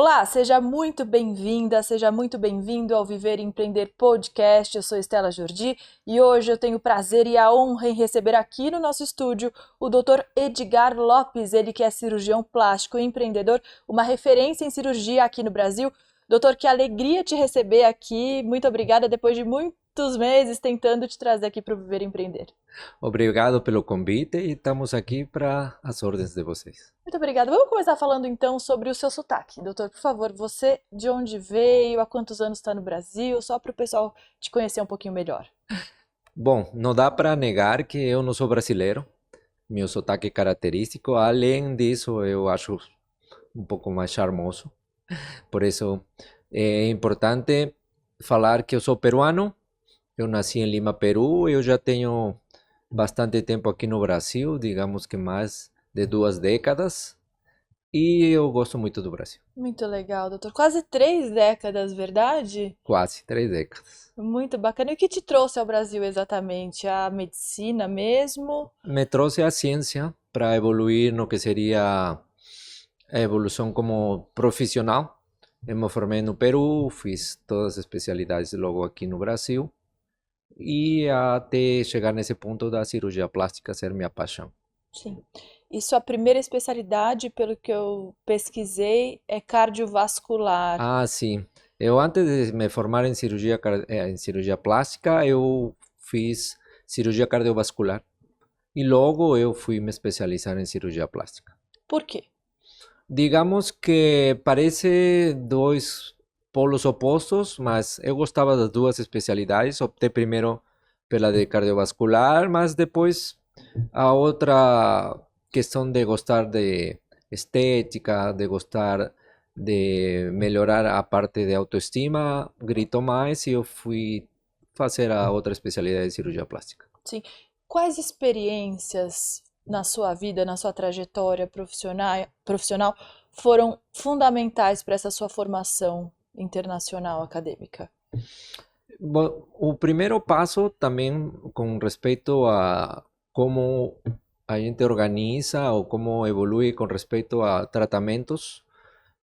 Olá, seja muito bem-vinda, seja muito bem-vindo ao Viver e Empreender Podcast. Eu sou Estela Jordi e hoje eu tenho o prazer e a honra em receber aqui no nosso estúdio o Dr. Edgar Lopes, ele que é cirurgião plástico e empreendedor, uma referência em cirurgia aqui no Brasil. Doutor, que alegria te receber aqui. Muito obrigada depois de muitos meses tentando te trazer aqui para o Viver e Empreender. Obrigado pelo convite e estamos aqui para as ordens de vocês. Muito obrigada. Vamos começar falando então sobre o seu sotaque. Doutor, por favor, você de onde veio, há quantos anos está no Brasil, só para o pessoal te conhecer um pouquinho melhor. Bom, não dá para negar que eu não sou brasileiro. Meu sotaque é característico. Além disso, eu acho um pouco mais charmoso. Por isso, é importante falar que eu sou peruano. Eu nasci em Lima, Peru. Eu já tenho bastante tempo aqui no Brasil, digamos que mais de 2 décadas. E eu gosto muito do Brasil. Muito legal, doutor. Quase 3 décadas, verdade? Quase 3 décadas. Muito bacana. E o que te trouxe ao Brasil exatamente? A medicina mesmo? Me trouxe a ciência para evoluir no que seria a evolução como profissional. Eu me formei no Peru, fiz todas as especialidades logo aqui no Brasil e até chegar nesse ponto da cirurgia plástica ser minha paixão. Sim. E sua primeira especialidade, pelo que eu pesquisei, é cardiovascular. Ah, sim. Eu antes de me formar em cirurgia plástica, eu fiz cirurgia cardiovascular e logo eu fui me especializar em cirurgia plástica. Por quê? Digamos que parece dois polos opostos, mas eu gostava das duas especialidades. Optei primeiro pela de cardiovascular, mas depois a outra questão de gostar de estética, de gostar de melhorar a parte de autoestima, gritou mais e eu fui fazer a outra especialidade de cirurgia plástica. Sim. Quais experiências na sua vida, na sua trajetória profissional foram fundamentais para essa sua formação internacional acadêmica? Bom, o primeiro passo também com respeito a como a gente organiza ou como evolui com respeito a tratamentos,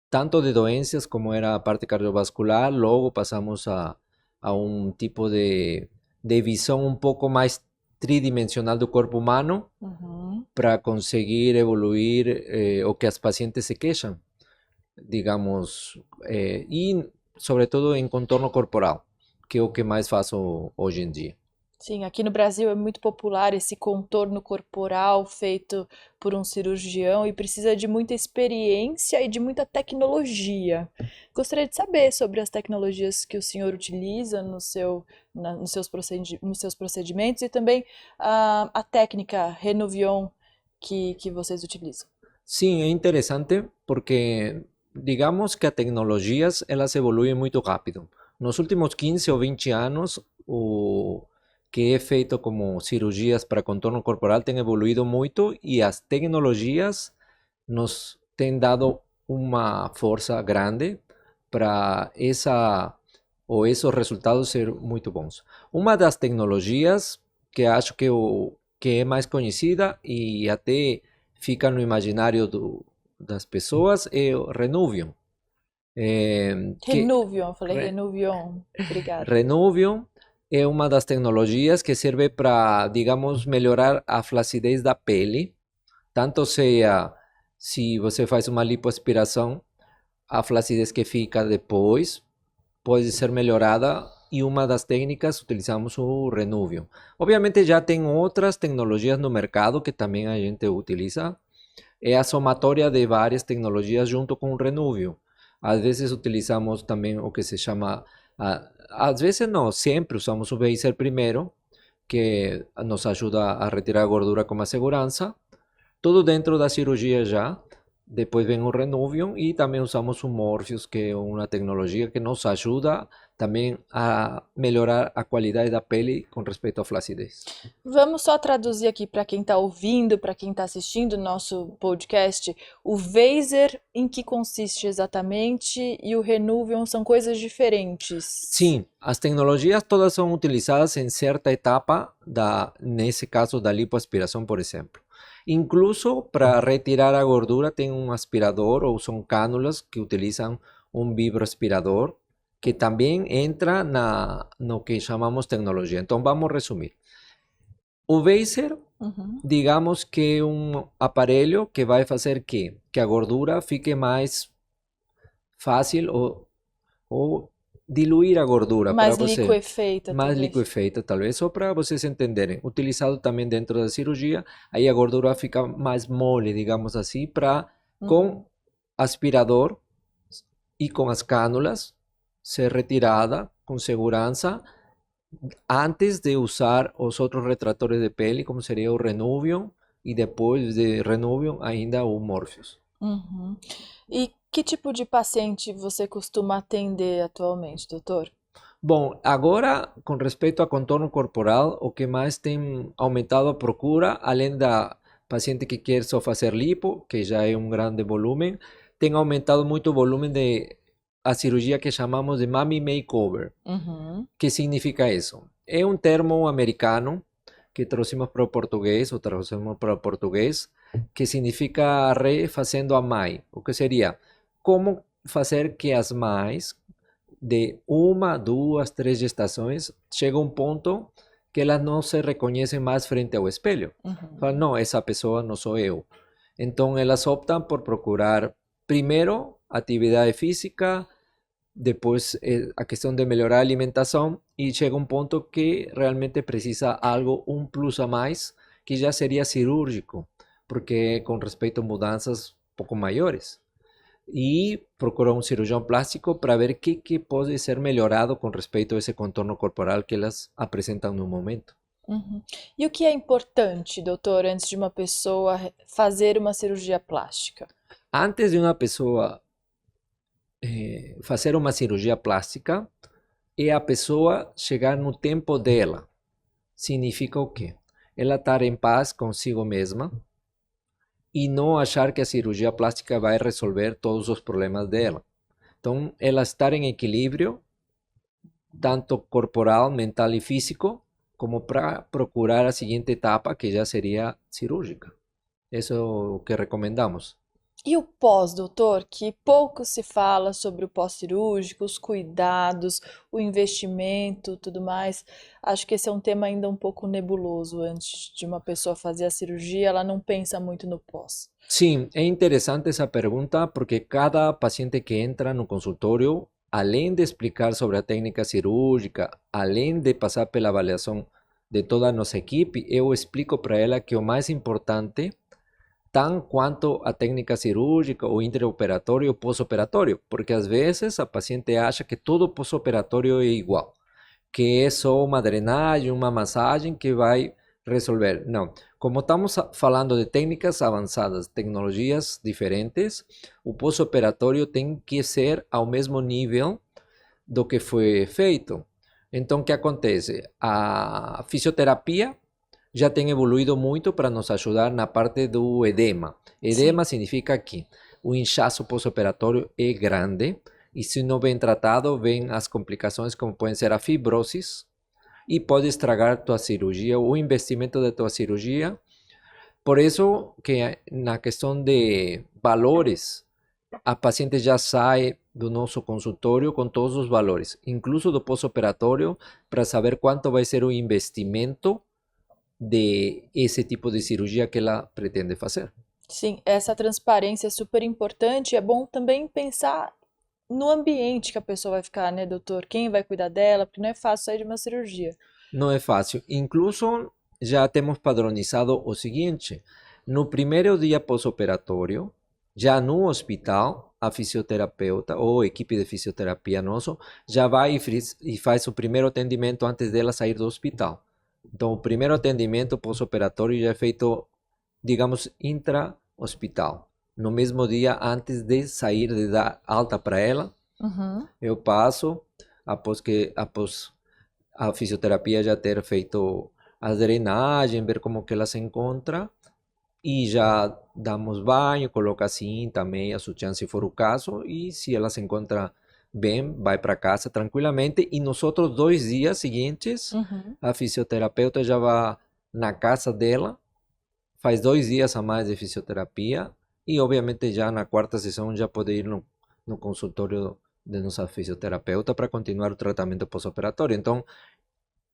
tanto de doenças como era a parte cardiovascular, logo passamos a um tipo de visão um pouco mais tridimensional do corpo humano Uhum. para conseguir evoluir o que as pacientes se queixam, digamos, e sobretudo em contorno corporal, que é o que mais faço hoje em dia. Sim, aqui no Brasil é muito popular esse contorno corporal feito por um cirurgião e precisa de muita experiência e de muita tecnologia. Gostaria de saber sobre as tecnologias que o senhor utiliza nos seus procedimentos e também a técnica Renuvion que vocês utilizam. Sim, é interessante porque digamos que as tecnologias elas evoluem muito rápido. Nos últimos 15 ou 20 anos, o que é feito como cirurgias para contorno corporal tem evoluído muito e as tecnologias nos têm dado uma força grande para esses resultados ser muito bons. Uma das tecnologias que acho que é mais conhecida e até fica no imaginário das pessoas é o Renuvium. Renuvion, eu falei Re- Renuvion. Obrigada. Renuvium é uma das tecnologias que serve para, digamos, melhorar a flacidez da pele, tanto seja se você faz uma lipoaspiração, a flacidez que fica depois pode ser melhorada e uma das técnicas utilizamos o Renuvium. Obviamente já tem outras tecnologias no mercado que também a gente utiliza, é a somatória de várias tecnologias junto com o Renuvium. Às vezes utilizamos também o que se chama, às vezes não, sempre usamos o Beiser primeiro, que nos ajuda a retirar a gordura com mais segurança. Tudo dentro da cirurgia já. Depois vem o Renuvium e também usamos o Morpheus, que é uma tecnologia que nos ajuda também a melhorar a qualidade da pele com respeito à flacidez. Vamos só traduzir aqui para quem está ouvindo, para quem está assistindo o nosso podcast. O Vaser, em que consiste exatamente, e o Renuvion são coisas diferentes. Sim, as tecnologias todas são utilizadas em certa etapa, nesse caso da lipoaspiração, por exemplo. Incluso para retirar a gordura tem um aspirador ou são cânulas que utilizam um vibroaspirador que também entra no que chamamos tecnologia. Então vamos resumir. O Vaser, digamos que é um aparelho que vai fazer que a gordura fique mais fácil ou diluir a gordura Mais para você. liquefeita, Mais talvez. liquefeita, talvez, só para vocês entenderem. Utilizado também dentro da cirurgia, aí a gordura fica mais mole, digamos assim, para com aspirador e com as cânulas ser retirada com segurança antes de usar os outros retratores de pele, como seria o Renuvion, e depois de Renuvion ainda o Morpheus. E que tipo de paciente você costuma atender atualmente, doutor? Bom, agora, com respeito a contorno corporal, o que mais tem aumentado a procura, além da paciente que quer só fazer lipo, que já é um grande volume, tem aumentado muito o volume de a cirurgia que chamamos de Mummy Makeover. Que significa isso? É um termo americano que trouxemos para o português, ou trouxemos para o português, que significa refazendo a mãe. O que seria? Como fazer que as mães de uma, duas, três gestações chega um ponto que elas não se reconhecem mais frente ao espelho. Falam, não, essa pessoa não sou eu. Então elas optam por procurar primeiro atividade física, depois a questão de melhorar a alimentação e chega um ponto que realmente precisa algo, um plus a mais, que já seria cirúrgico, porque com respeito a mudanças um pouco maiores. E procurar um cirurgião plástico para ver o que pode ser melhorado com respeito a esse contorno corporal que elas apresentam no momento. E o que é importante, doutor, antes de uma pessoa fazer uma cirurgia plástica? Antes de uma pessoa fazer uma cirurgia plástica, é a pessoa chegar no tempo dela. Significa o quê? Ela estar em paz consigo mesma e não achar que a cirurgia plástica vai resolver todos os problemas dela. Então, ela estar em equilíbrio, tanto corporal, mental e físico, como para procurar a seguinte etapa, que já seria cirúrgica. Isso é o que recomendamos. E o pós, doutor, que pouco se fala sobre o pós-cirúrgico, os cuidados, o investimento, tudo mais. Acho que esse é um tema ainda um pouco nebuloso. Antes de uma pessoa fazer a cirurgia, ela não pensa muito no pós. Sim, é interessante essa pergunta porque cada paciente que entra no consultório, além de explicar sobre a técnica cirúrgica, além de passar pela avaliação de toda a nossa equipe, eu explico para ela que o mais importante tan quanto a técnica cirúrgica, o intraoperatório e o pós-operatório, porque às vezes a paciente acha que todo pós-operatório é igual, que é só uma drenagem, uma massagem que vai resolver. Não, como estamos falando de técnicas avançadas, tecnologias diferentes, o pós-operatório tem que ser ao mesmo nível do que foi feito. Então, o que acontece? A fisioterapia já tem evoluído muito para nos ajudar na parte do edema. Edema significa que o inchaço pós-operatório é grande e se não bem tratado, vem as complicações como podem ser a fibrose e pode estragar tua cirurgia, o investimento da tua cirurgia. Por isso que na questão de valores, a paciente já sai do nosso consultório com todos os valores, incluso do pós-operatório, para saber quanto vai ser o investimento de esse tipo de cirurgia que ela pretende fazer. Sim, essa transparência é super importante. É bom também pensar no ambiente que a pessoa vai ficar, né, doutor? Quem vai cuidar dela? Porque não é fácil sair de uma cirurgia. Não é fácil. Incluso já temos padronizado o seguinte: no primeiro dia pós-operatório, já no hospital, a fisioterapeuta ou a equipe de fisioterapia nosso já vai e faz o primeiro atendimento antes dela sair do hospital. Então, o primeiro atendimento pós-operatório já é feito, digamos, intra-hospital. No mesmo dia, antes de sair, de dar alta para ela, eu passo, após a fisioterapia já ter feito a drenagem, ver como que ela se encontra, e já damos banho, coloca cinta, meia, sutiã, se for o caso, e se ela se encontra bem, vai para casa tranquilamente. E nos outros 2 dias seguintes, a fisioterapeuta já vai na casa dela faz 2 dias a mais de fisioterapia e, obviamente, já na quarta sessão já pode ir no consultório de nossa fisioterapeuta para continuar o tratamento pós-operatório. Então,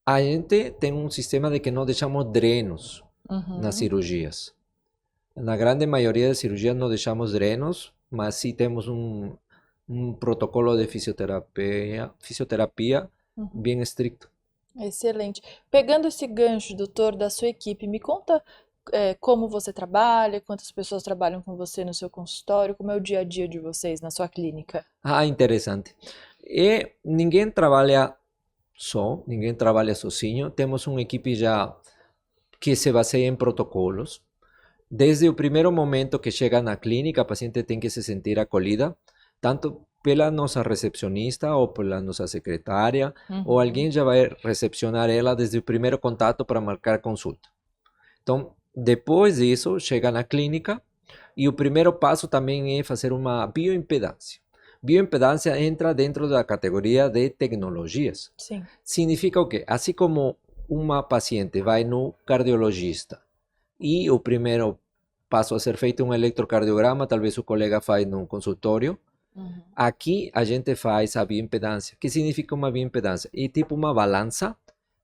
a gente tem um sistema de que não deixamos drenos nas cirurgias. Na grande maioria das cirurgias não deixamos drenos, mas sim temos um protocolo de fisioterapia bem estricto. Excelente. Pegando esse gancho, doutor, da sua equipe, me conta como você trabalha, quantas pessoas trabalham com você no seu consultório, como é o dia a dia de vocês na sua clínica? Interessante. E ninguém trabalha só, ninguém trabalha sozinho. Temos uma equipe já que se baseia em protocolos. Desde o primeiro momento que chega na clínica, a paciente tem que se sentir acolhida, tanto pela nossa recepcionista ou pela nossa secretária, ou alguém já vai recepcionar ela desde o primeiro contato para marcar consulta. Então, depois disso, chega na clínica e o primeiro passo também é fazer uma bioimpedância. Bioimpedância entra dentro da categoria de tecnologias. Sim. Significa o quê? Assim como uma paciente vai no cardiologista e o primeiro passo a ser feito é um eletrocardiograma, talvez o colega faz no consultório. Aqui a gente faz a bioimpedância. O que significa uma bioimpedância? É tipo uma balança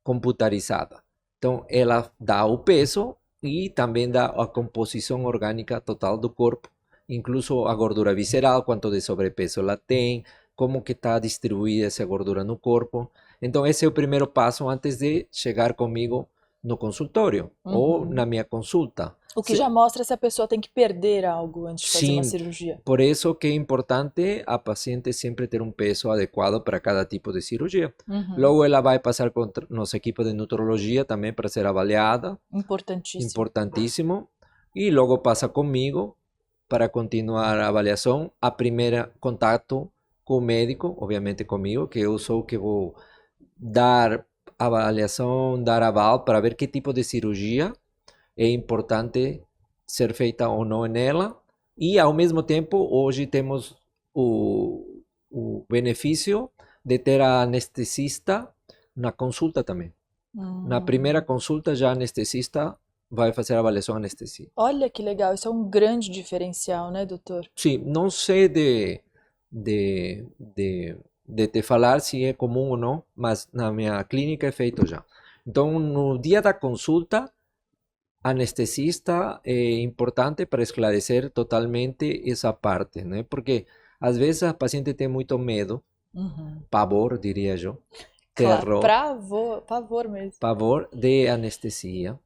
computarizada. Então, ela dá o peso e também dá a composição orgânica total do corpo, incluso a gordura visceral, quanto de sobrepeso ela tem, como que está distribuída essa gordura no corpo. Então, esse é o primeiro passo antes de chegar comigo no consultório ou na minha consulta. O que já mostra se a pessoa tem que perder algo antes de fazer uma cirurgia. Por isso que é importante a paciente sempre ter um peso adequado para cada tipo de cirurgia. Logo ela vai passar com nossa equipe de nutrologia também para ser avaliada. Importantíssimo. Importantíssimo. E logo passa comigo para continuar a avaliação. A primeira contato com o médico, obviamente comigo, que eu sou o que vou dar avaliação, dar aval para ver que tipo de cirurgia é importante ser feita ou não nela. E, ao mesmo tempo, hoje temos o benefício de ter a anestesista na consulta também. Na primeira consulta, já a anestesista vai fazer a avaliação anestesia. Olha que legal, isso é um grande diferencial, né, doutor? Sim, não sei de te falar se é comum ou não, mas na minha clínica é feito já. Então, no dia da consulta, anestesista é importante para esclarecer totalmente essa parte, né? Porque às vezes a paciente tem muito medo, pavor, diria eu, terror, pavor mesmo. Pavor de anestesia,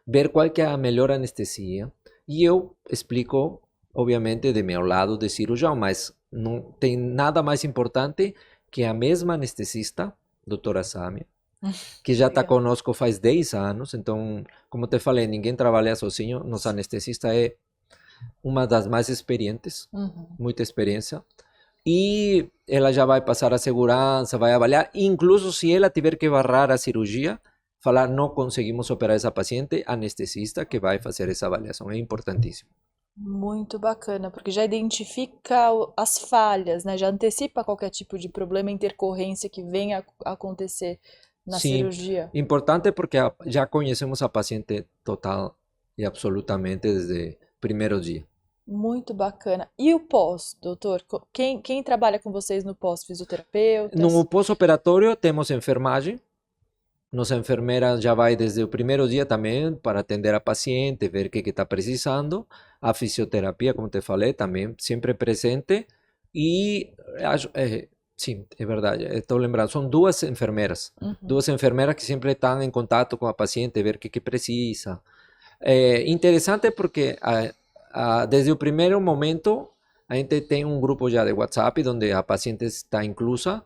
ver qual que é a melhor anestesia, e eu explico, obviamente, de meu lado de cirurgião, mas não tem nada mais importante que a mesma anestesista, doutora Sâmia, que já está conosco faz 10 anos, então, como te falei, ninguém trabalha sozinho, nossa anestesista é uma das mais experientes, muita experiência, e ela já vai passar a segurança, vai avaliar, incluso se ela tiver que barrar a cirurgia, falar não conseguimos operar essa paciente, anestesista que vai fazer essa avaliação, é importantíssimo. Muito bacana, porque já identifica as falhas, né? Já antecipa qualquer tipo de problema, intercorrência que venha a acontecer na cirurgia. Importante porque já conhecemos a paciente total e absolutamente desde o primeiro dia. Muito bacana. E o pós, doutor? Quem trabalha com vocês no pós-fisioterapeutas? No pós-operatório temos enfermagem. Nossa enfermeira já vai desde o primeiro dia também para atender a paciente, ver o que está precisando. A fisioterapia, como te falei, também sempre presente. E sim, é verdade, estou lembrando, são duas enfermeiras que sempre estão em contato com a paciente, ver o que precisa. É interessante porque desde o primeiro momento a gente tem um grupo já de WhatsApp onde a paciente está inclusa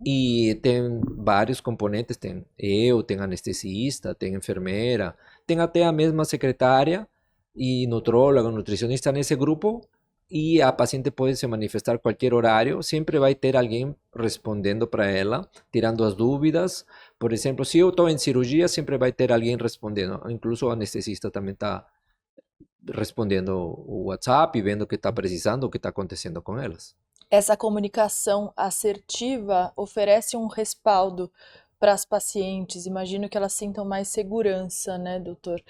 e tem vários componentes, tem eu, tem anestesista, tem enfermeira, tem até a mesma secretária e nutróloga, nutricionista nesse grupo. E a paciente pode se manifestar qualquer horário, sempre vai ter alguém respondendo para ela, tirando as dúvidas. Por exemplo, se eu estou em cirurgia, sempre vai ter alguém respondendo. Incluso o anestesista também está respondendo o WhatsApp, vendo o que está precisando, o que está acontecendo com elas. Essa comunicação assertiva oferece um respaldo para as pacientes. Imagino que elas sintam mais segurança, né, doutor?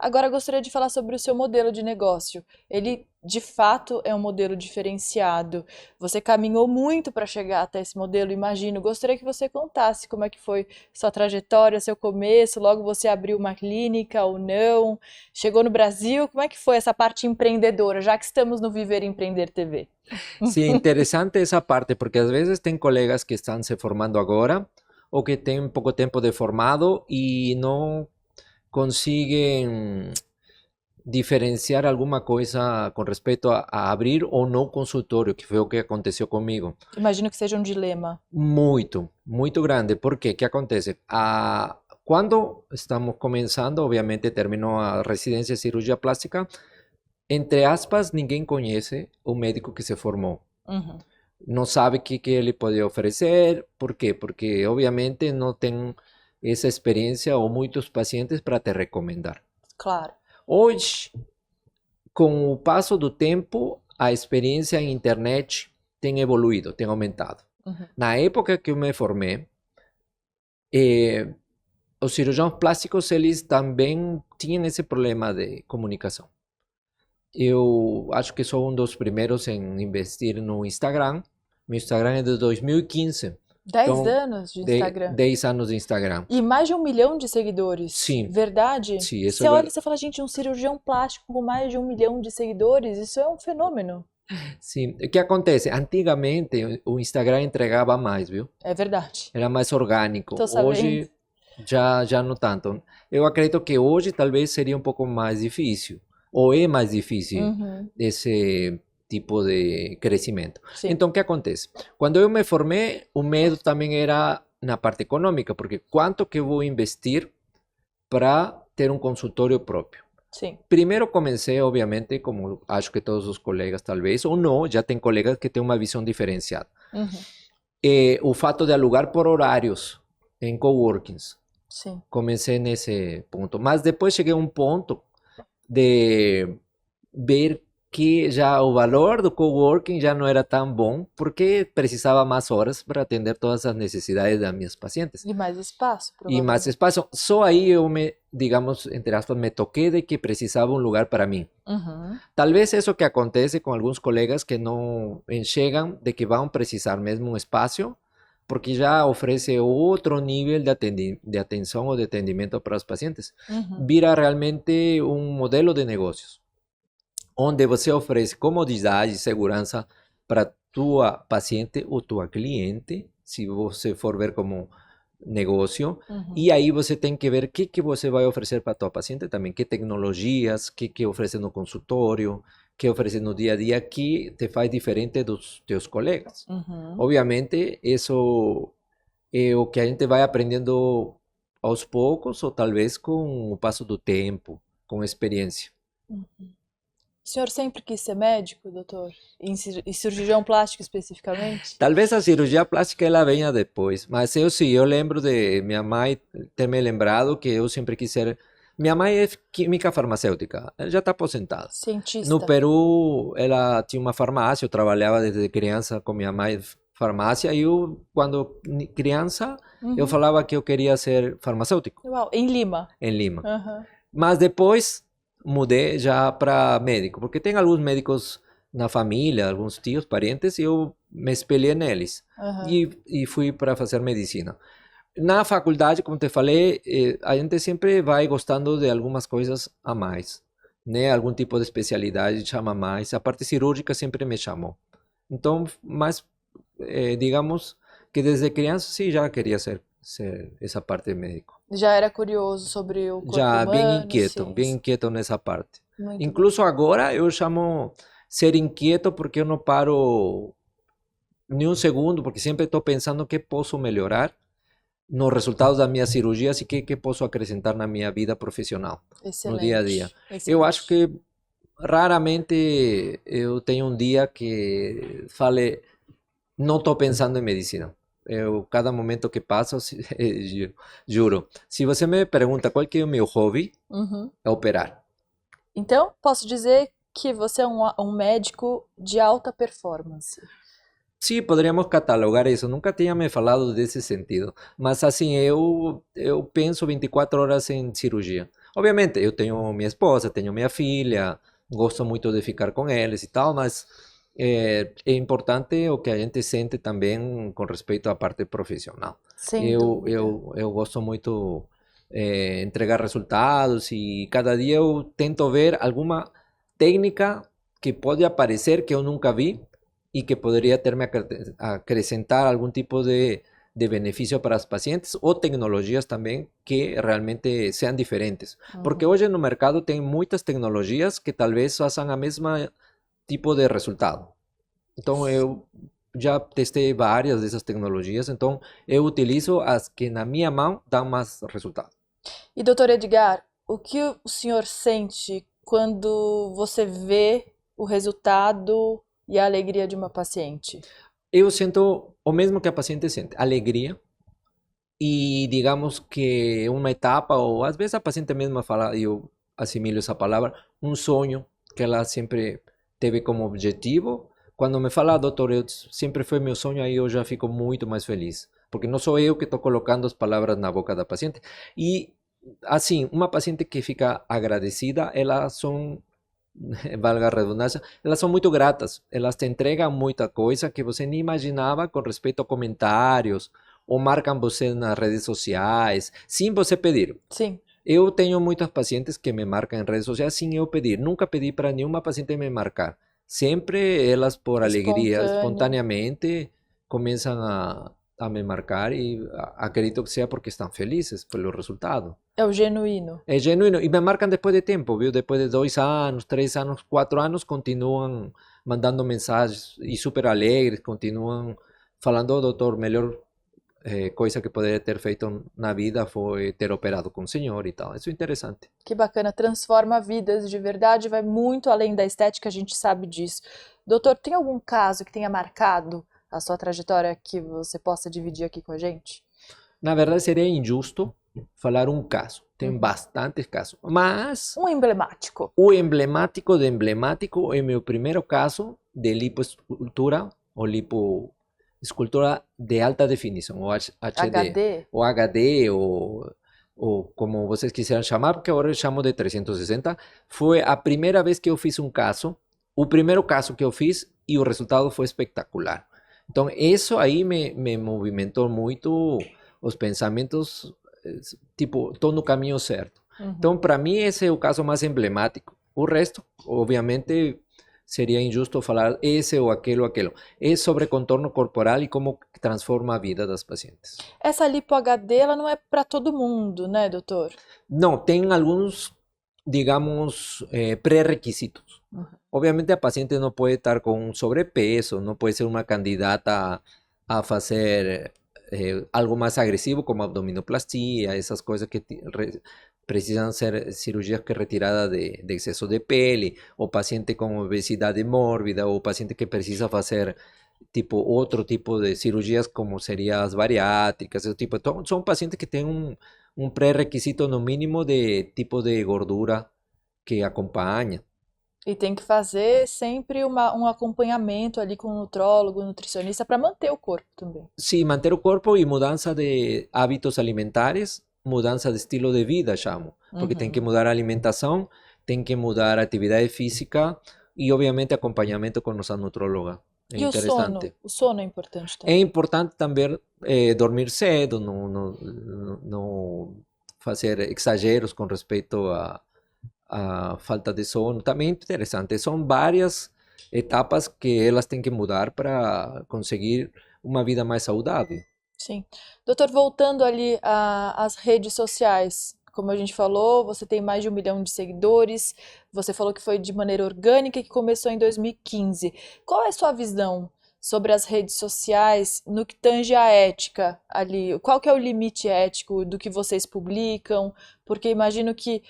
Agora eu gostaria de falar sobre o seu modelo de negócio. Ele, de fato, é um modelo diferenciado. Você caminhou muito para chegar até esse modelo, imagino. Gostaria que você contasse como é que foi sua trajetória, seu começo, logo você abriu uma clínica ou não, chegou no Brasil, como é que foi essa parte empreendedora, já que estamos no Viver e Empreender TV? Sí, interesante esa parte, porque a veces tem colegas que están se formando agora ou que têm pouco tempo de formado e não conseguem diferenciar alguma coisa com respeito a abrir ou não consultório, que foi o que aconteceu comigo. Imagino que seja um dilema. Muito, muito grande. Por quê? ¿Qué acontece? Quando estamos começando, obviamente terminou a residência de cirurgia plástica, entre aspas, ninguém conhece o médico que se formou. Uhum, Não sabe o que ele pode oferecer. Por quê? Porque, obviamente, não tem essa experiência ou muitos pacientes para te recomendar. claro. Hoje, com o passo do tempo, a experiência em internet tem evoluído, tem aumentado. Uhum, Na época que eu me formei, eh, os cirurgiões plásticos eles também tinham esse problema de comunicação. Eu acho que sou um dos primeiros em investir no Instagram. Meu Instagram é de 2015. 10 Então, anos de Instagram. 10 anos de Instagram. E mais de 1 milhão de seguidores. Sim. Verdade? Sim, isso Você é olha e verdade. você fala, gente, um cirurgião plástico com mais de 1 milhão de seguidores, isso é um fenômeno. Sim. O que acontece? Antigamente o Instagram entregava mais, viu? É verdade. Era mais orgânico. Tô sabendo. Hoje já não tanto. Eu acredito que hoje talvez seria um pouco mais difícil, ou é mais difícil Uhum, esse tipo de crescimento. sim. Então, o que acontece? Quando eu me formei, o medo também era na parte econômica, porque quanto que eu vou investir para ter um consultório próprio? Sim. Primeiro comecei, obviamente, como acho que todos os colegas talvez, ou não, já tem colegas que têm uma visão diferenciada. Uhum, O fato de alugar por horários em coworkings. sim. Comecei nesse ponto. Mas depois cheguei a um ponto de ver que já o valor do coworking já não era tão bom, porque precisava mais horas para atender todas as necessidades das minhas pacientes. E mais espaço, E mais provavelmente. espaço. Só aí eu me, digamos, entre aspas, me toquei de que precisava um lugar para mim. Uhum, Talvez isso que acontece com alguns colegas que não enxergam de que vão precisar mesmo um espaço, porque já oferece outro nível de atenção ou de atendimento para os pacientes. uhum, Vira realmente um modelo de negócios, onde você oferece comodidade e segurança para tua paciente ou tua cliente, se você for ver como negócio, uhum. e aí você tem que ver o que você vai oferecer para tua paciente também, que tecnologias, que oferece no consultório, que oferece no dia a dia, que te faz diferente dos teus colegas. Uhum. Obviamente, isso é o que a gente vai aprendendo aos poucos, ou talvez com o passo do tempo, com experiência. Uhum. O senhor sempre quis ser médico, doutor? E cirurgião plástico especificamente? Talvez a cirurgia plástica ela venha depois, mas eu sim, eu lembro de minha mãe ter me lembrado que eu sempre quis ser. Minha mãe é química farmacêutica, ela já está aposentada. No Cientista. Peru, ela tinha uma farmácia, eu trabalhava desde criança com minha mãe farmácia, e eu, quando criança, eu Uhum. falava que eu queria ser farmacêutico Uau, em Lima. em Lima. Aham. Mas depois mudei já para médico, porque tem alguns médicos na família, alguns tios, parentes, e eu me espelhei neles. Aham. E fui para fazer medicina. Na faculdade, como te falei, a gente sempre vai gostando de algumas coisas a mais, né? Algum tipo de especialidade chama mais. A parte cirúrgica sempre me chamou. Então, mas digamos que desde criança sim já queria ser essa parte de médico. Já era curioso sobre o corpo Já humano, bem sim. inquieto nessa parte. Muito bom. Incluso agora eu chamo ser inquieto porque eu não paro nem um segundo, porque sempre estou pensando o que posso melhorar nos resultados das minhas cirurgias e que posso acrescentar na minha vida profissional, no dia a dia. Eu acho que raramente eu tenho um dia que fale, não estou pensando em medicina. Eu, cada momento que passo, juro. Se você me pergunta qual que é o meu hobby, Uhum. é operar. Então, posso dizer que você é um médico de alta performance. Sim, poderíamos catalogar isso. Nunca tinha me falado desse sentido. Mas assim, eu penso 24 horas em cirurgia. Obviamente, eu tenho minha esposa, tenho minha filha, gosto muito de ficar com eles e tal, mas é importante o que a gente sente também com respeito à parte profissional. Sem Eu, dúvida. eu, eu gosto muito entregar resultados e cada dia eu tento ver alguma técnica que pode aparecer que eu nunca vi e que poderia ter-me acrescentar algum tipo de benefício para os pacientes ou tecnologias também que realmente sejam diferentes. Porque Uhum. hoje no mercado tem muitas tecnologias que talvez façam a mesma tipo de resultado. Então eu já testei várias dessas tecnologias, então eu utilizo as que na minha mão dão mais resultado. E doutor Edgar, o que o senhor sente quando você vê o resultado e a alegria de uma paciente? Eu sinto o mesmo que a paciente sente, alegria e digamos que uma etapa, ou às vezes a paciente mesma fala, e eu assimilo essa palavra, um sonho que ela sempre teve como objetivo. Quando me fala, doutor, sempre foi meu sonho, aí eu já fico muito mais feliz, porque não sou eu que estou colocando as palavras na boca da paciente. E assim, uma paciente que fica agradecida, elas são, valga a redundância, elas são muito gratas, elas te entregam muita coisa que você nem imaginava com respeito a comentários, ou marcam você nas redes sociais, sem você pedir. Sim, Eu tenho muitas pacientes que me marcam em redes sociais sem eu pedir, nunca pedi para nenhuma paciente me marcar. Sempre elas, por alegria, espontâneo. espontaneamente, começam a me marcar e acredito que seja porque estão felizes pelo resultado. É o genuíno. É genuíno. E me marcam depois de tempo, viu? Depois de 2 anos, 3 anos, 4 anos, continuam mandando mensagens e super alegres, continuam falando, "Oh, doutor, melhor coisa que poderia ter feito na vida foi ter operado com o senhor e tal." Isso é interessante. Que bacana, transforma vidas de verdade, vai muito além da estética, a gente sabe disso. Doutor, tem algum caso que tenha marcado a sua trajetória que você possa dividir aqui com a gente? Na verdade, seria injusto falar um caso. Tem Uhum. bastantes casos. Mas Um emblemático. o emblemático de emblemático é meu primeiro caso de lipoescultura ou lipoescultura de alta definição, ou HD, HD? ou HD, ou como vocês quiseram chamar, porque agora eu chamo de 360. Foi a primeira vez que eu fiz um caso, o primeiro caso que eu fiz e o resultado foi espetacular. Então, isso aí me movimentou muito os pensamentos, tipo, estou no caminho certo. Uhum. Então, para mim, esse é o caso mais emblemático. O resto, obviamente, seria injusto falar esse ou aquele ou aquele. É sobre contorno corporal e como transforma a vida das pacientes. Essa lipo HD, ela não é para todo mundo, né, doutor? Não, tem alguns, digamos, pré-requisitos. Uhum. Obviamente, a paciente não pode estar com um sobrepeso, não pode ser uma candidata a fazer algo mais agressivo, como abdominoplastia, essas coisas que precisam ser cirurgias que retirada de excesso de pele, ou paciente com obesidade mórbida, ou paciente que precisa fazer tipo outro tipo de cirurgias como seriam as bariátricas, esse tipo. Então, são pacientes que têm um pré-requisito no mínimo de tipo de gordura que acompanha. E tem que fazer sempre um acompanhamento ali com o nutrólogo, nutricionista, para manter o corpo também. Sí, manter o corpo e mudança de hábitos alimentares, mudança de estilo de vida, chamo. Porque tem que Uhum. mudar a alimentação, tem que mudar a atividade física e, obviamente, acompanhamento com nossa nutróloga. É E o sono? interessante. O sono é importante É também. importante também dormir cedo, não fazer exageros com respeito a falta de sono. Também é interessante. São várias etapas que elas têm que mudar para conseguir uma vida mais saudável. Sim. Doutor, voltando ali às redes sociais, como a gente falou, você tem mais de 1 milhão de seguidores, você falou que foi de maneira orgânica e que começou em 2015. Qual é a sua visão sobre as redes sociais no que tange à ética ali? Qual que é o limite ético do que vocês publicam? Porque imagino que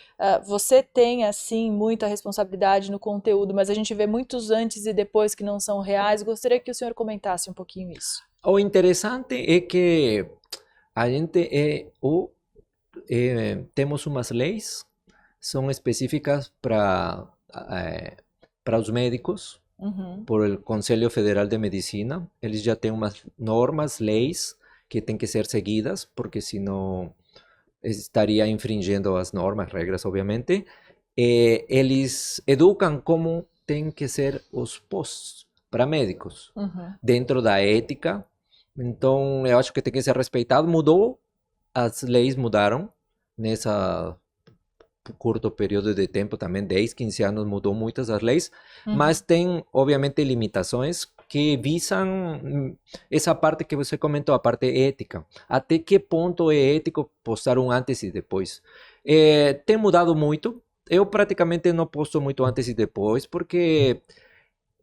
você tem, assim, muita responsabilidade no conteúdo, mas a gente vê muitos antes e depois que não são reais. Gostaria que o senhor comentasse um pouquinho isso. O interessante é que a gente temos umas leis, são específicas para os médicos, Uhum. por el Conselho Federal de Medicina. Eles já têm umas normas, leis que têm que ser seguidas, porque senão estaria infringindo as normas, regras, obviamente. Eles educam como tem que ser os posts para médicos, dentro da ética. Então, eu acho que tem que ser respeitado. Mudou, as leis mudaram nessa curto período de tempo também, 10, 15 anos, mudou muitas as leis, mas tem, obviamente, limitações que visam essa parte que você comentou, a parte ética. Até que ponto é ético postar um antes e depois? Tem mudado muito. Eu praticamente não posto muito antes e depois, porque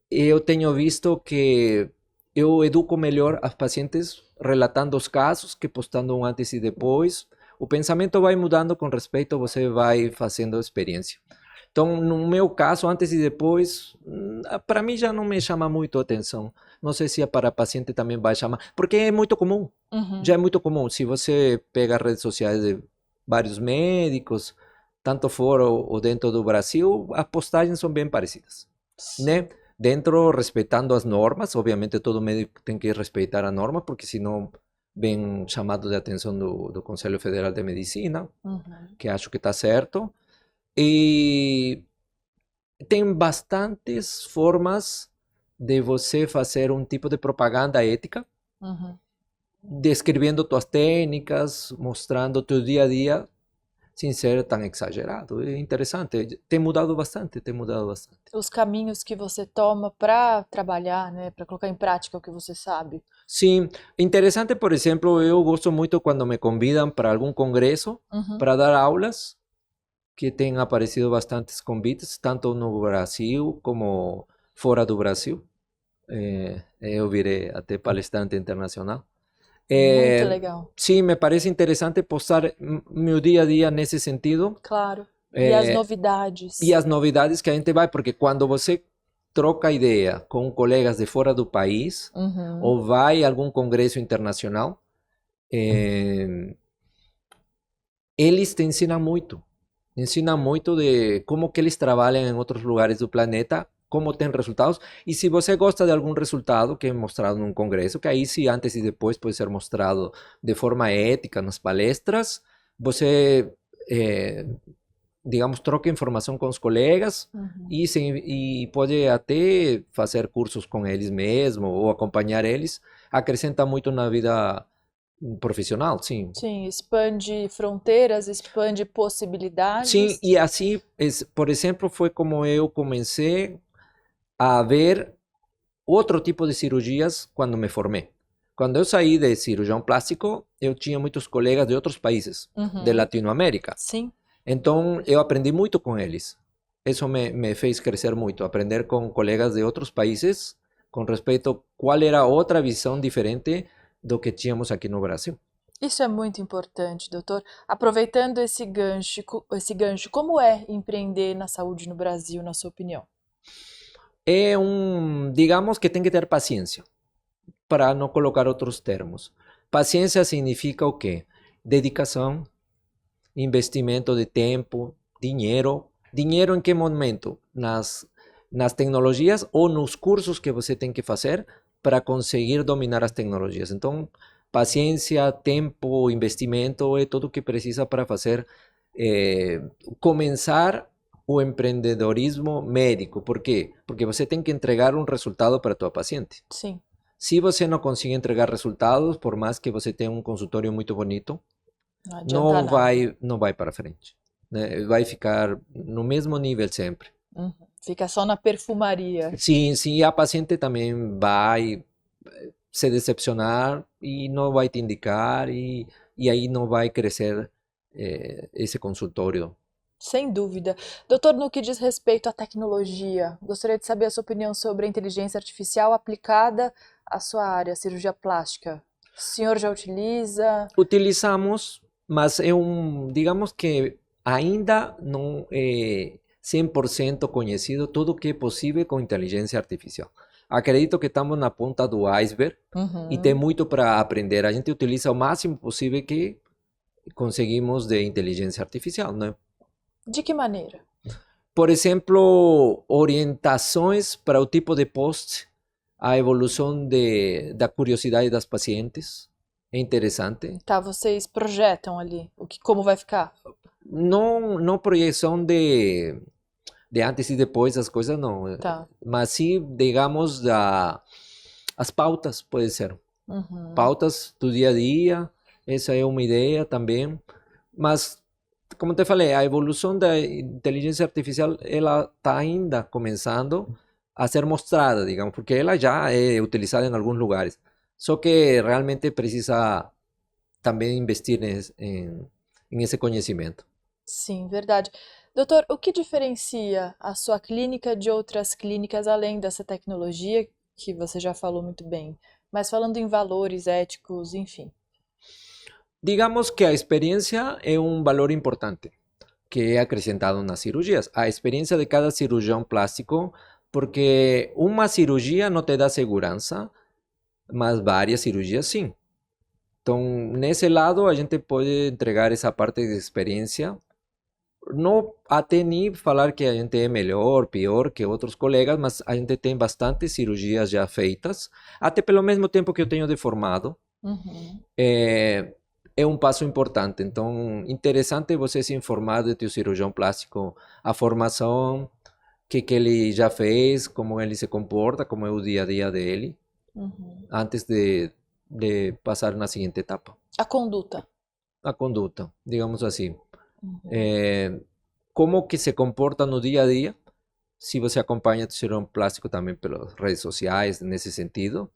eu tenho visto que eu educo melhor as pacientes relatando os casos que postando um antes e depois. O pensamento vai mudando com respeito, você vai fazendo experiência. Então, no meu caso, antes e depois, para mim já não me chama muito a atenção. Não sei se para paciente também vai chamar, porque é muito comum. Já é muito comum. Se você pega redes sociais de vários médicos, tanto fora ou dentro do Brasil, as postagens são bem parecidas, né? Dentro, respeitando as normas, obviamente todo médico tem que respeitar a norma, porque senão vem chamado de atenção do Conselho Federal de Medicina, que acho que está certo. E tem bastantes formas de você fazer um tipo de propaganda ética, descrevendo tuas técnicas, mostrando teu dia a dia, sem ser tão exagerado. É interessante. Tem mudado bastante, tem mudado bastante. Os caminhos que você toma para trabalhar, né, para colocar em prática o que você sabe. Sim, interessante, por exemplo, eu gosto muito quando me convidam para algum congresso para dar aulas, que tem aparecido bastantes convites, tanto no Brasil como fora do Brasil. Eu virei até palestrante internacional. Muito legal. Sim, me parece interessante postar meu dia a dia nesse sentido. Claro. E as novidades. E as novidades que a gente vai, porque quando você troca ideia com colegas de fora do país, ou vai a algum congresso internacional, eles te ensinam muito. Ensinam muito de como que eles trabalham em outros lugares do planeta, como tem resultados. E se você gosta de algum resultado que é mostrado num congresso, que aí sim, antes e depois pode ser mostrado de forma ética nas palestras, você, digamos, troca informação com os colegas e pode até fazer cursos com eles mesmo ou acompanhar eles. Acrescenta muito na vida profissional, sim. Sim, expande fronteiras, expande possibilidades. Sim, e assim, por exemplo, foi como eu comecei a ver outro tipo de cirurgias quando me formei. Quando eu saí de cirurgião plástico, eu tinha muitos colegas de outros países, de Latinoamérica. Sim. Então, eu aprendi muito com eles. Isso me fez crescer muito, aprender com colegas de outros países com respeito a qual era outra visão diferente do que tínhamos aqui no Brasil. Isso é muito importante, doutor. Aproveitando esse gancho, como é empreender na saúde no Brasil, na sua opinião? Digamos que tem que ter paciência, para não colocar outros termos. Paciência significa o quê? Dedicação, investimento de tempo, dinheiro. Dinheiro em que momento? Nas tecnologias ou nos cursos que você tem que fazer para conseguir dominar as tecnologias. Então, paciência, tempo, investimento é tudo o que precisa para fazer, começar o empreendedorismo médico. Por quê? Porque você tem que entregar um resultado para a tua paciente. Sim. Se você não consegue entregar resultados, por mais que você tenha um consultório muito bonito, não vai para frente, né? Vai ficar no mesmo nível sempre. Fica só na perfumaria. Sim, sim, a paciente também vai se decepcionar e não vai te indicar e aí não vai crescer esse consultório. Sem dúvida. Doutor, no que diz respeito à tecnologia, gostaria de saber a sua opinião sobre a inteligência artificial aplicada à sua área, cirurgia plástica. O senhor já utiliza? Utilizamos, mas digamos que ainda não é 100% conhecido tudo o que é possível com inteligência artificial. Acredito que estamos na ponta do iceberg e tem muito para aprender. A gente utiliza o máximo possível que conseguimos de inteligência artificial, né? De que maneira? Por exemplo, orientações para o tipo de post, a evolução da curiosidade das pacientes, é interessante. Tá, vocês projetam ali como vai ficar? Não projeção de antes e depois as coisas, não. Tá. Mas sim, digamos, as pautas, pode ser. Pautas do dia a dia, essa é uma ideia também. Mas, como te falei, a evolução da inteligência artificial, ela está ainda começando a ser mostrada, digamos, porque ela já é utilizada em alguns lugares. Só que realmente precisa também investir em esse conhecimento. Sim, verdade. Doutor, o que diferencia a sua clínica de outras clínicas além dessa tecnologia que você já falou muito bem, mas falando em valores éticos, enfim? Digamos que a experiência é um valor importante que é acrescentado nas cirurgias. A experiência de cada cirurgião plástico, porque uma cirurgia não te dá segurança, mas várias cirurgias sim. Então, nesse lado, a gente pode entregar essa parte de experiência. Não até nem falar que a gente é melhor, pior que outros colegas, mas a gente tem bastante cirurgias já feitas, até pelo mesmo tempo que eu tenho de formado. É um passo importante. Então, interessante você se informar do teu cirurgião plástico, a formação, que ele já fez, como ele se comporta, como é o dia a dia dele, antes de passar na seguinte etapa. A conduta. A conduta, digamos assim. Como que se comporta no dia a dia, se você acompanha o cirurgião plástico também pelas redes sociais, nesse sentido.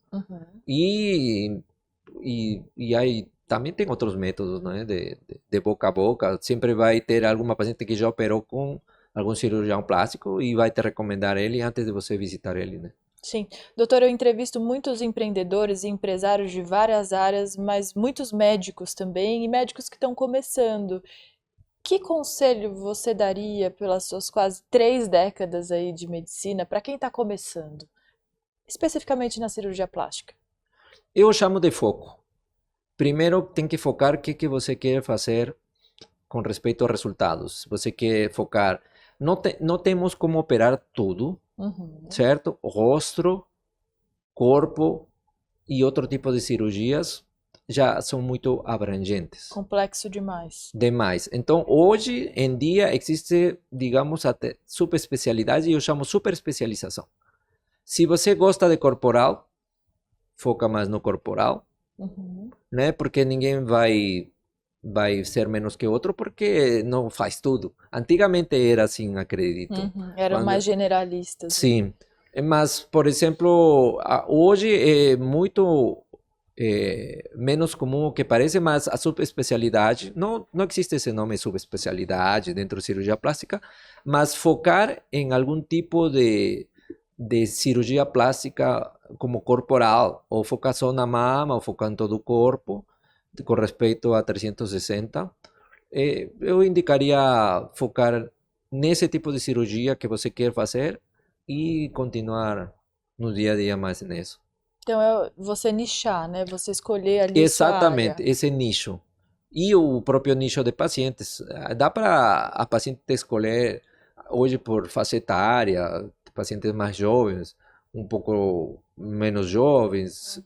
E aí também tem outros métodos, né, de boca a boca. Sempre vai ter alguma paciente que já operou com algum cirurgião plástico e vai te recomendar ele antes de você visitar ele, né? Sim. Doutor, eu entrevisto muitos empreendedores e empresários de várias áreas, mas muitos médicos também, e médicos que estão começando. Que conselho você daria pelas suas quase 3 décadas aí de medicina para quem está começando, especificamente na cirurgia plástica? Eu chamo de foco. Primeiro tem que focar o que você quer fazer com respeito aos resultados. Você quer focar. Não temos como operar tudo, certo? Rosto, corpo e outro tipo de cirurgias já são muito abrangentes. Complexo demais. Demais. Então, hoje em dia existe, digamos, até subespecialidade e eu chamo superespecialização. Se você gosta de corporal, foca mais no corporal, né? Porque ninguém vai ser menos que outro porque não faz tudo. Antigamente era assim, acredito. Eram mais generalistas. Sim. Mas, por exemplo, hoje é muito menos comum o que parece, mas a subespecialidade, não existe esse nome subespecialidade dentro de cirurgia plástica, mas focar em algum tipo de cirurgia plástica como corporal, ou focar só na mama, ou focar em todo o corpo, com respeito a 360, eu indicaria focar nesse tipo de cirurgia que você quer fazer e continuar no dia a dia mais nisso. Então é você nichar, né? Você escolher ali Exatamente, sua área. esse nicho. E o próprio nicho de pacientes. Dá para a paciente escolher hoje por faixa etária, pacientes mais jovens, um pouco menos jovens,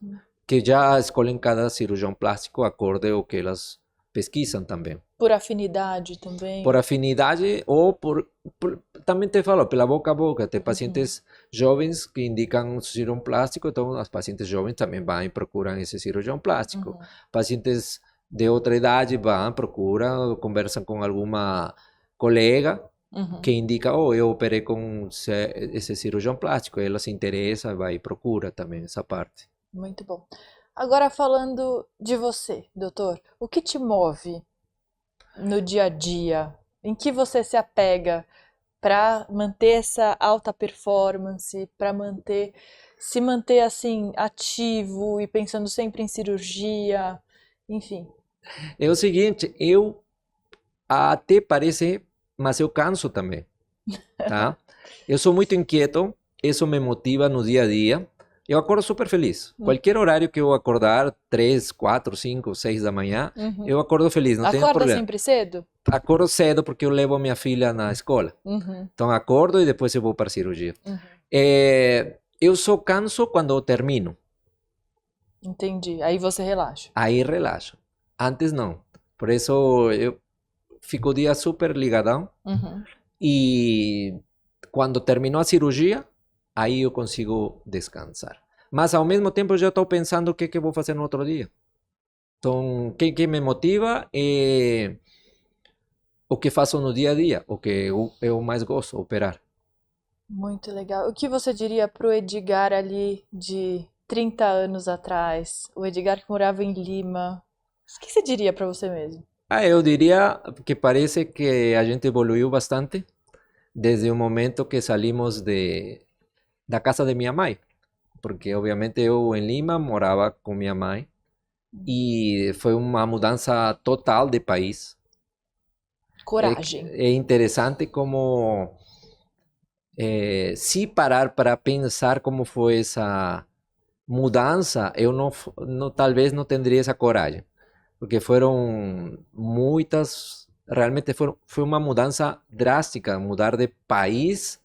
que já escolhem cada cirurgião plástico acorde ao que elas pesquisam também. Por afinidade também. Por afinidade ou também te falo, pela boca a boca. Tem pacientes jovens que indicam um cirurgião plástico, então as pacientes jovens também vão e procuram esse cirurgião plástico. Pacientes de outra idade vão, procuram, conversam com alguma colega que indica, eu operei com esse cirurgião plástico. Ela se interessa, vai e procura também essa parte. Muito bom. Agora falando de você, doutor, o que te move no dia a dia? Em que você se apega para manter essa alta performance, para se manter assim ativo e pensando sempre em cirurgia, enfim? É o seguinte, eu até parece, mas eu canso também, tá? Eu sou muito inquieto, isso me motiva no dia a dia. Eu acordo super feliz. Qualquer horário que eu acordar, 3, 4, 5, 6 da manhã, eu acordo feliz, não tem Acorda problema. sempre cedo? Acordo cedo porque eu levo minha filha na escola. Então acordo e depois eu vou para a cirurgia. Eu só canso quando eu termino. Entendi. Aí você relaxa. Aí relaxa. Antes não. Por isso eu fico o dia super ligadão. Uhum. E quando terminou a cirurgia, aí eu consigo descansar. Mas ao mesmo tempo eu já estou pensando o que eu vou fazer no outro dia. Então, o que me motiva é o que faço no dia a dia, o que eu mais gosto, operar. Muito legal. O que você diria pro Edgar ali de 30 anos atrás? O Edgar que morava em Lima. O que você diria para você mesmo? Eu diria que parece que a gente evoluiu bastante desde o momento que salimos da casa de minha mãe. Porque, obviamente, eu em Lima morava com minha mãe e foi uma mudança total de país. Coragem. É interessante como, se parar para pensar como foi essa mudança, eu talvez não teria essa coragem, porque foram muitas, realmente foi uma mudança drástica, mudar de país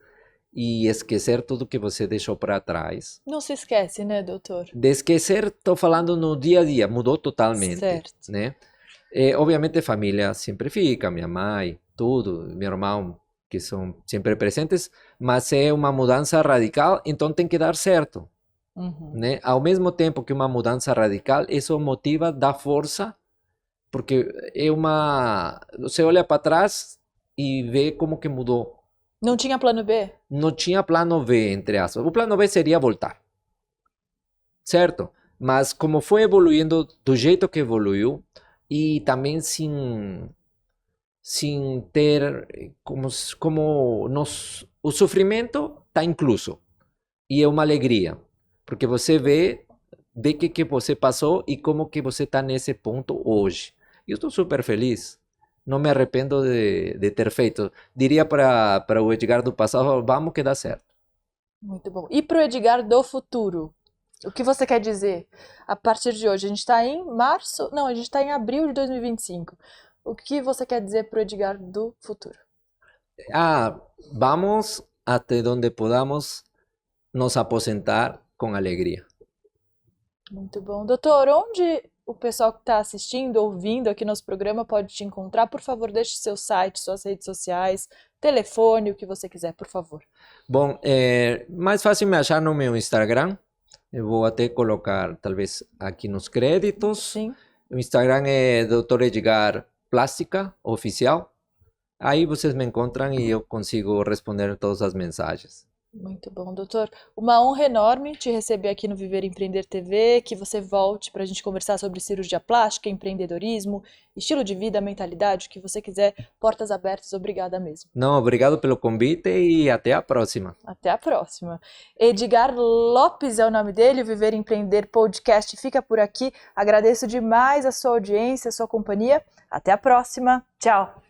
e esquecer tudo que você deixou para trás. Não se esquece, né, doutor? De esquecer, estou falando no dia a dia, mudou totalmente, Certo. né? Obviamente, família sempre fica, minha mãe, tudo, meu irmão, que são sempre presentes, mas é uma mudança radical, então tem que dar certo, Uhum. né? Ao mesmo tempo que uma mudança radical, isso motiva, dá força, porque você olha para trás e vê como que mudou. Não tinha plano B? Não tinha plano B, entre aspas. O plano B seria voltar, certo? Mas como foi evoluindo do jeito que evoluiu e também sem ter o sofrimento está incluso e é uma alegria, porque você vê que você passou e como que você está nesse ponto hoje. Eu estou super feliz. Não me arrependo de ter feito. Diria para o Edgar do passado, vamos que dá certo. Muito bom. E pro Edgar do futuro? O que você quer dizer a partir de hoje? A gente está em março? Não, a gente está em abril de 2025. O que você quer dizer pro Edgar do futuro? Vamos até donde podamos nos aposentar com alegria. Muito bom. Doutor, onde o pessoal que está assistindo, ouvindo aqui nosso programa pode te encontrar? Por favor, deixe seu site, suas redes sociais, telefone, o que você quiser, por favor. Bom, mais fácil me achar no meu Instagram. Eu vou até colocar, talvez, aqui nos créditos. Sim. O Instagram é Dr. Edgar Plástica Oficial. Aí vocês me encontram e eu consigo responder todas as mensagens. Muito bom, doutor. Uma honra enorme te receber aqui no Viver Empreender TV, que você volte para a gente conversar sobre cirurgia plástica, empreendedorismo, estilo de vida, mentalidade, o que você quiser. Portas abertas, obrigada mesmo. Não, obrigado pelo convite e até a próxima. Até a próxima. Edgar Lopes é o nome dele, o Viver Empreender Podcast fica por aqui. Agradeço demais a sua audiência, a sua companhia. Até a próxima. Tchau.